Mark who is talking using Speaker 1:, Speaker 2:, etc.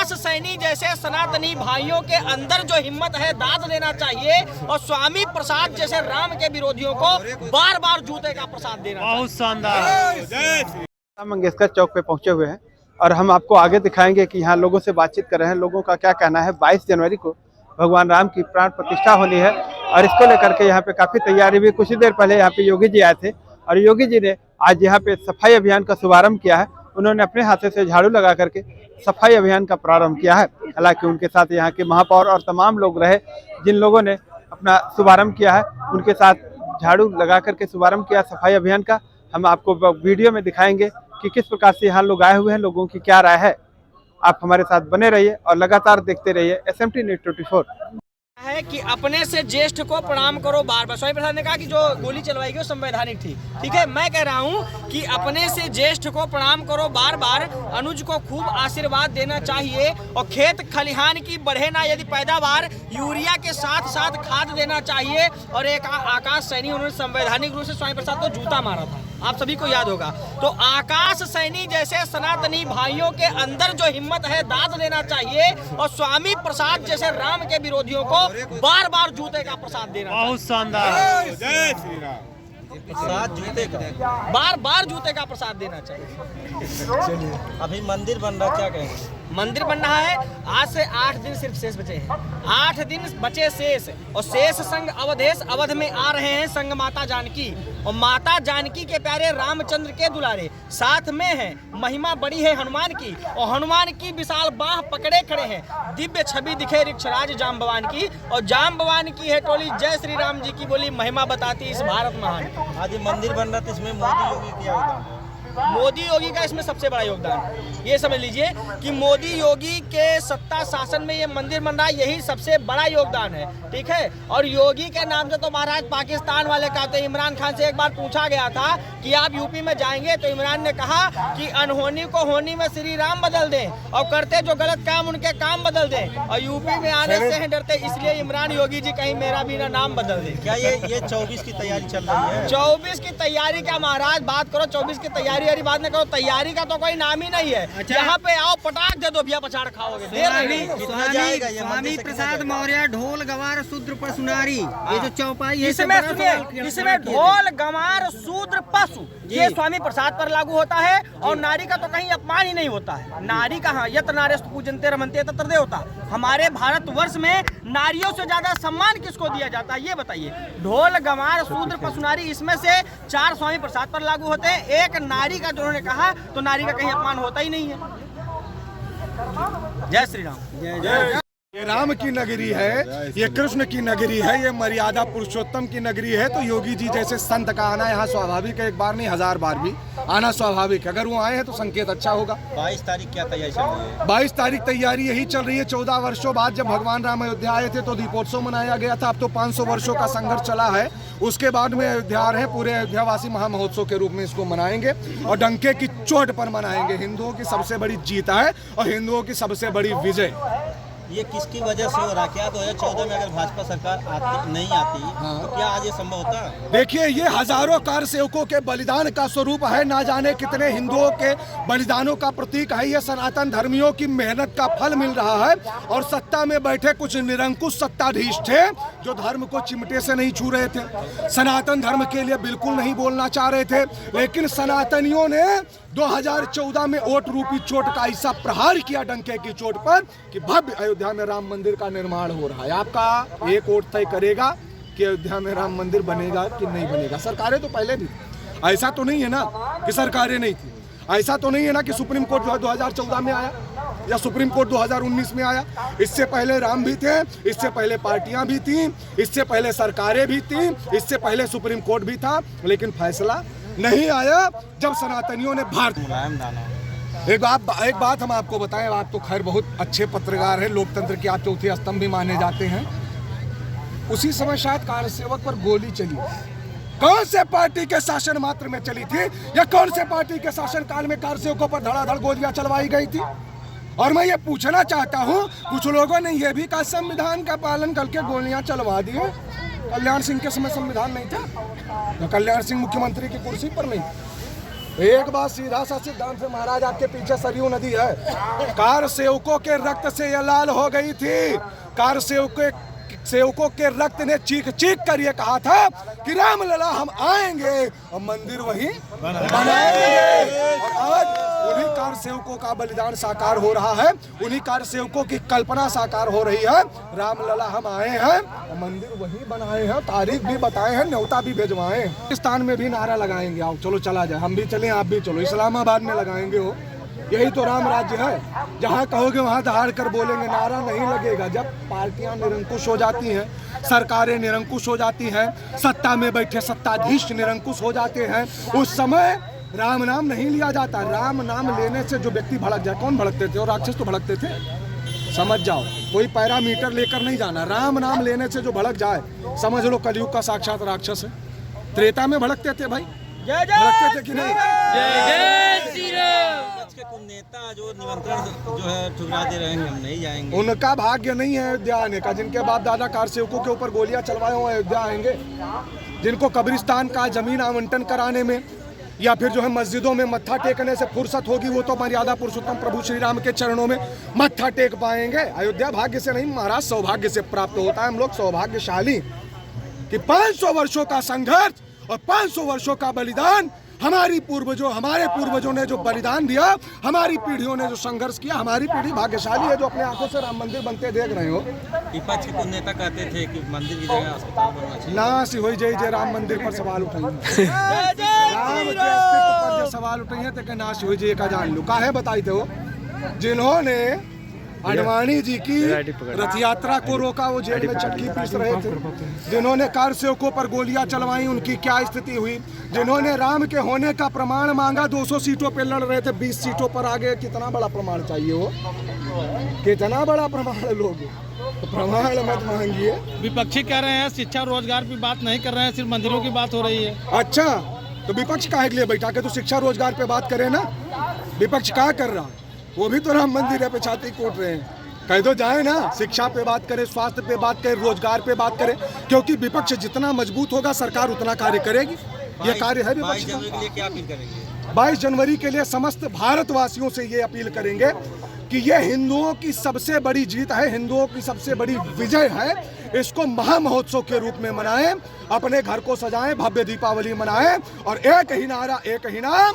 Speaker 1: आकाश सैनी जैसे सनातनी भाइयों के अंदर जो हिम्मत है दाद देना चाहिए और स्वामी प्रसाद जैसे राम के विरोधियों को बार बार जूते का प्रसाद देना चाहिए।
Speaker 2: बहुत शानदार।
Speaker 3: राम मंगेशकर चौक पे पहुंचे हुए हैं और हम आपको आगे दिखाएंगे कि यहाँ लोगों से बातचीत कर रहे हैं, लोगों का क्या कहना है। 22 जनवरी को भगवान राम की प्राण प्रतिष्ठा होनी है और इसको लेकर के यहाँ पे काफी तैयारी भी। कुछ ही देर पहले यहाँ पे योगी जी आए थे और योगी जी ने आज यहाँ पे सफाई अभियान का शुभारंभ किया है। उन्होंने अपने हाथों से झाड़ू लगा करके सफाई अभियान का प्रारंभ किया है। हालांकि उनके साथ यहाँ के महापौर और तमाम लोग रहे जिन लोगों ने अपना शुभारंभ किया है, उनके साथ झाड़ू लगा करके शुभारंभ किया सफाई अभियान का। हम आपको वीडियो में दिखाएंगे कि किस प्रकार से यहाँ लोग आए हुए हैं, लोगों की क्या राय है। आप हमारे साथ बने रहिए और लगातार देखते रहिए SMT न्यूज़ 24।
Speaker 1: है कि अपने से ज्येष्ठ को प्रणाम करो बार बार। स्वामी प्रसाद ने कहा कि जो गोली चलवाई गई वो संवैधानिक थी, ठीक है। मैं कह रहा हूँ कि अपने से ज्येष्ठ को प्रणाम करो बार बार। अनुज को खूब आशीर्वाद देना चाहिए और खेत खलिहान की बढ़े ना यदि पैदावार, यूरिया के साथ साथ खाद देना चाहिए। और एक आकाश सैनी, उन्होंने संवैधानिक रूप से स्वामी प्रसाद को जूता मारा था, आप सभी को याद होगा। तो आकाश सैनी जैसे सनातनी भाइयों के अंदर जो हिम्मत है दाद देना चाहिए और स्वामी प्रसाद जैसे राम के विरोधियों को बार बार जूते का प्रसाद देना चाहिए।
Speaker 2: बहुत शानदार।
Speaker 4: जय श्री राम।
Speaker 1: प्रसाद जूते का बार बार जूते का प्रसाद देना चाहिए।
Speaker 5: अभी मंदिर बन रहा, क्या कहें?
Speaker 1: मंदिर बन रहा है। आज से 8 दिन सिर्फ शेष बचे हैं, 8 दिन बचे शेष। और शेष संग अवधेश, अवध में आ रहे हैं संग माता जानकी। और माता जानकी के प्यारे रामचंद्र के दुलारे साथ में हैं। महिमा बड़ी है हनुमान की और हनुमान की विशाल बाह पकड़े खड़े हैं। दिव्य छवि दिखे ऋक्षराज जाम्बवान की और जाम्बवान की है टोली जय श्री राम जी की बोली। महिमा बताती इस भारत महान।
Speaker 5: आज ये मंदिर बन रहा था, इसमें मोदी योगी क्या होगा?
Speaker 1: मोदी योगी का इसमें सबसे बड़ा योगदान, ये समझ लीजिए कि मोदी योगी के सत्ता शासन में ये मंदिर बन रहा है, यही सबसे बड़ा योगदान है, ठीक है। और योगी के नाम से तो महाराज पाकिस्तान वाले कहते हैं। इमरान खान से एक बार पूछा गया था कि आप यूपी में जाएंगे, तो इमरान ने कहा कि अनहोनी को होनी में श्री राम बदल दें और करते जो गलत काम उनके काम बदल दें। और यूपी में आने से हैं डरते, इसलिए इमरान योगी जी कहीं मेरा भी ना नाम बदल दें।
Speaker 5: क्या ये 24 की तैयारी चल रही है?
Speaker 1: 24 की तैयारी क्या महाराज, बात करो 24 की तैयारी वाली बात नहीं करो। तैयारी का तो कोई नाम ही नहीं है।
Speaker 5: अच्छा।
Speaker 1: यहाँ पे आओ पटाख दे दो भैया, पछाड़ खाओगे।
Speaker 5: स्वामी
Speaker 6: प्रसाद मौर्य ढोल गवार शूद्र पशुनारी, ये जो चौपाई है
Speaker 1: इसमें सुनिए, इसमें ढोल गंवार शूद्र पशु ये स्वामी प्रसाद पर लागू होता है। और नारी का तो कहीं अपमान ही नहीं होता है। नारी का हाँ, यत नारेस्तु पूजन्ते रमन्ते तत्र देवता। हमारे भारतवर्ष में नारियों से ज्यादा सम्मान किसको दिया जाता है, ये बताइए। ढोल गंवार शूद्र पशुनारी, इसमें से 4 स्वामी प्रसाद पर लागू होते हैं। एक नारी का जो उन्होंने कहा, तो नारी का कहीं अपमान होता ही नहीं है। जय श्री राम।
Speaker 4: ये राम की नगरी है, ये कृष्ण की नगरी है, ये मर्यादा पुरुषोत्तम की नगरी है। तो योगी जी जैसे संत का आना यहाँ स्वाभाविक है, एक बार नहीं 1000 बार भी आना स्वाभाविक है। अगर वो आए हैं तो संकेत अच्छा होगा।
Speaker 5: 22 तारीख क्या तैयारी चल रही है?
Speaker 4: 22 तारीख तैयारी यही चल रही है। 14 वर्षों बाद जब भगवान राम अयोध्या आए थे तो दीपोत्सव मनाया गया था। अब तो 500 वर्षों का संघर्ष चला है, उसके बाद में अयोध्या आ रहे हैं। पूरे अयोध्यावासी महामहोत्सव के रूप में इसको मनाएंगे और डंके की चोट पर मनाएंगे। हिंदुओं की सबसे बड़ी जीत है और हिंदुओं की सबसे बड़ी विजय।
Speaker 5: ये किसकी वजह से हो रहा? क्या 2014 में अगर भाजपा सरकार नहीं आती तो क्या आज ये संभव होता?
Speaker 4: देखिए, ये हजारों कार सेवकों के बलिदान का स्वरूप है। ना जाने कितने हिंदुओं के बलिदानों का प्रतीक है। ये सनातन धर्मियों की मेहनत का फल मिल रहा है। और सत्ता में बैठे कुछ निरंकुश सत्ताधीश थे जो धर्म को चिमटे से नहीं छू रहे थे, सनातन धर्म के लिए बिल्कुल नहीं बोलना चाह रहे थे। लेकिन सनातनियों ने 2014 में वोट रूपी चोट का ऐसा प्रहार किया डंके की चोट पर कि भव्य अयोध्या में राम मंदिर का निर्माण हो रहा है। आपका एक वोट तय करेगा कि अयोध्या में राम मंदिर बनेगा कि नहीं बनेगा। सरकारें तो पहले भी थी, ऐसा तो नहीं है ना कि सरकारें नहीं थी। ऐसा तो नहीं है ना कि सुप्रीम कोर्ट जो है 2014 में आया या सुप्रीम कोर्ट 2019 में आया। इससे पहले राम भी थे, इससे पहले पार्टियां भी थी, इससे पहले सरकारें भी थी, इससे पहले सुप्रीम कोर्ट भी था। लेकिन फैसला नहीं आया जब सनातनियों ने भारत
Speaker 5: मुलायम दाना।
Speaker 4: एक बात हम आपको बताएं, आप तो खैर बहुत अच्छे पत्रकार हैं, लोकतंत्र के आप चौथे स्तंभ भी माने जाते हैं। उसी समय शायद कार्यसेवक पर गोली चली, कौन से पार्टी के शासन मात्र में चली थी या कौन से पार्टी के शासन काल में कार्यसेवकों पर धड़ाधड़ गोलियां चलवाई गई थी? और मैं ये पूछना चाहता हूँ, कुछ लोगों ने यह भी कहा संविधान का पालन करके गोलियां चलवा दी। कल्याण सिंह के समय संविधान नहीं था, तो कल्याण सिंह मुख्यमंत्री की कुर्सी पर नहीं। एक बात सीधा सा सिद्धांत है महाराज, आपके पीछे सरयू नदी है। कार सेवकों के रक्त से ये लाल हो गई थी। कार सेवकों के रक्त ने चीख चीख कर ये कहा था कि रामलला हम आएंगे और मंदिर वहीं बनाएंगे। और आज उन्हीं कार सेवकों का बलिदान साकार हो रहा है, उन्हीं कार सेवकों की कल्पना साकार हो रही है। रामलला हम आए हैं और मंदिर वहीं बनाए हैं, तारीख भी बताए हैं, न्योता भी भिजवाए हैं। पाकिस्तान में भी नारा लगाएंगे, आओ चलो चला जाए, हम भी चलें आप भी चलो। इस्लामाबाद में लगाएंगे हो, यही तो राम राज्य है। जहाँ कहोगे वहाँ दहाड़ कर बोलेंगे, नारा नहीं लगेगा। जब पार्टियां निरंकुश हो जाती हैं, सरकारें निरंकुश हो जाती हैं, सत्ता में बैठे सत्ताधीश निरंकुश हो जाते हैं, उस समय राम नाम नहीं लिया जाता। राम नाम लेने से जो व्यक्ति भड़क जाए, कौन भड़कते थे? और राक्षस तो भड़कते थे, समझ जाओ। कोई पैरामीटर लेकर नहीं जाना, राम नाम लेने से जो भड़क जाए समझ लो कलयुग का साक्षात राक्षस है। त्रेता में भड़कते थे भाई, भड़कते थे कि नहीं?
Speaker 5: विपक्ष के कुछ नेता जो निमंत्रण जो है ठुकरा दे रहे हैं, हम नहीं जाएंगे।
Speaker 4: उनका भाग्य नहीं है अयोध्या आने का। जिनके बाप दादा कार सेवकों के ऊपर गोलियां चलवाए हुए अयोध्या आएंगे। जिनको कब्रिस्तान का जमीन आवंटन कराने में या फिर जो है मस्जिदों में मत्था टेकने से फुर्सत होगी, वो तो मर्यादा पुरुषोत्तम प्रभु श्री राम के चरणों में मत्था टेक पाएंगे। अयोध्या भाग्य से नहीं महाराज, सौभाग्य से प्राप्त होता है। हम लोग सौभाग्यशाली कि 500 वर्षों का संघर्ष और 500 वर्षों का बलिदान, हमारे पूर्वजों ने जो बलिदान दिया, हमारी पीढ़ियों ने जो संघर्ष किया, हमारी पीढ़ी भाग्यशाली है जो अपने आंखों से राम मंदिर बनते देख रहे हो।
Speaker 5: विपक्ष के कुछ नेता कहते थे कि मंदिर की जगह अस्पताल बनना चाहिए।
Speaker 4: ना सी हो जय राम मंदिर पर सवाल उठाइए, राम के अस्तित्व पर जो सवाल उठाइए तो ना सी हो जय का जान लो। काहे बताई थे वो जिन्होंने अडवाणी जी की रथ यात्रा को रोका, वो जेल में चटकी पीस रहे थे। जिन्होंने कार सेवकों पर गोलियां चलवाई, उनकी क्या स्थिति हुई। जिन्होंने राम के होने का प्रमाण मांगा, 200 सीटों पे लड़ रहे थे, 20 सीटों पर आ गए। कितना बड़ा प्रमाण चाहिए हो, कितना बड़ा प्रमाण लोगे, तो प्रमाण मत मांगिए।
Speaker 7: विपक्षी कह रहे हैं शिक्षा और रोजगार की बात नहीं कर रहे हैं, सिर्फ मंदिरों की बात हो रही है।
Speaker 4: अच्छा, तो विपक्ष काहे के लिए बैठा के? तो शिक्षा रोजगार पे बात करे ना। विपक्ष क्या कर रहा, वो भी तो राम मंदिर पे छाती कोट रहे हैं। कह दो जाए ना, शिक्षा पे बात करें, स्वास्थ्य पे बात करें, रोजगार पे बात करें, क्योंकि विपक्ष जितना मजबूत होगा सरकार उतना कार्य करेगी। ये कार्य है विपक्ष का।
Speaker 5: 22 जनवरी के लिए क्या अपील करेंगे?
Speaker 4: 22 जनवरी के लिए समस्त भारतवासियों से ये अपील करेंगे कि ये हिंदुओं की सबसे बड़ी जीत है, हिंदुओं की सबसे बड़ी विजय है। इसको महामहोत्सव के रूप में मनाएं, अपने घर को सजाएं, भव्य दीपावली मनाएं और एक ही नारा, एक ही नाम।